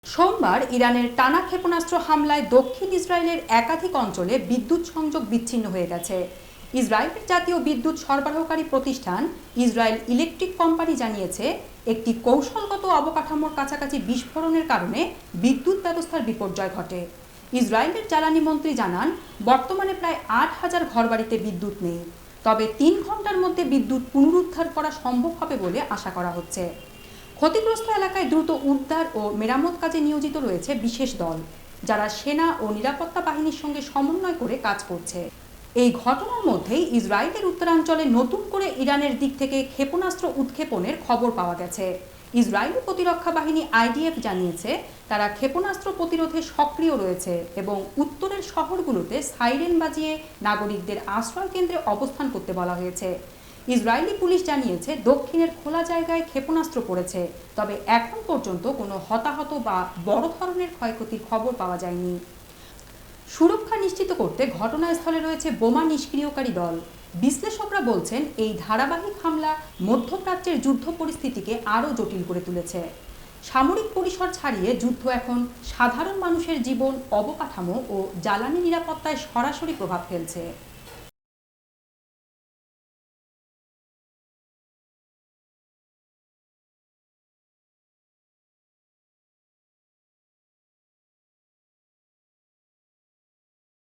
সোমবার ইরানের টানা ক্ষেপণাস্ত্র হামলায় দক্ষিণ ইসরায়েলের একাধিক অঞ্চলে বিদ্যুৎ সংযোগ বিচ্ছিন্ন হয়ে গেছে। ইসরায়েলের জাতীয় বিদ্যুৎ সরবরাহকারী প্রতিষ্ঠান ইসরায়েল ইলেকট্রিক কোম্পানি জানিয়েছে, একটি কৌশলগত অবকাঠামোর কাছাকাছি বিস্ফোরণের কারণে বিদ্যুৎ ব্যবস্থার বিপর্যয় ঘটে। ইসরায়েলের জ্বালানি মন্ত্রী জানান, বর্তমানে প্রায় ৮,০০০ ঘরবাড়িতে বিদ্যুৎ নেই, তবে ৩ ঘন্টার মধ্যে বিদ্যুৎ পুনরুদ্ধার করা সম্ভব হবে বলে আশা করা হচ্ছে। ক্ষতিগ্রস্ত এলাকায় দ্রুত উদ্ধার ও মেরামত কাজে নিয়োজিত রয়েছে বিশেষ দল, যারা সেনা ও নিরাপত্তা বাহিনীর সঙ্গে সমন্বয় করে কাজ করছে। এই ঘটনার মধ্যেই ইসরায়েলের উত্তরাঞ্চলে নতুন করে ইরানের দিক থেকে ক্ষেপণাস্ত্র উৎক্ষেপণের খবর পাওয়া গেছে। ইসরায়েলি প্রতিরক্ষা বাহিনী আইডিএফ জানিয়েছে, তারা ক্ষেপণাস্ত্র প্রতিরোধে সক্রিয় রয়েছে এবং উত্তরের শহরগুলোতে সাইরেন বাজিয়ে নাগরিকদের আশ্রয় কেন্দ্রে অবস্থান করতে বলা হয়েছে। ইসরায়েলি পুলিশ জানিয়েছে, দক্ষিণের খোলা জায়গায় ক্ষেপণাস্ত্র পড়েছে, তবে এখন পর্যন্ত কোনো হতাহত বা বড় ধরনের ক্ষয়ক্ষতির খবর পাওয়া যায়নি। সুরক্ষা নিশ্চিত করতে ঘটনাস্থলে রয়েছে বোমা নিষ্ক্রিয়কারী দল। বিশ্লেষকরা বলছেন, এই ধারাবাহিক হামলা মধ্যপ্রাচ্যের যুদ্ধ পরিস্থিতিকে আরও জটিল করে তুলেছে। সামরিক পরিসর ছাড়িয়ে যুদ্ধ এখন সাধারণ মানুষের জীবন, অবকাঠামো ও জ্বালানি নিরাপত্তায় সরাসরি প্রভাব ফেলছে।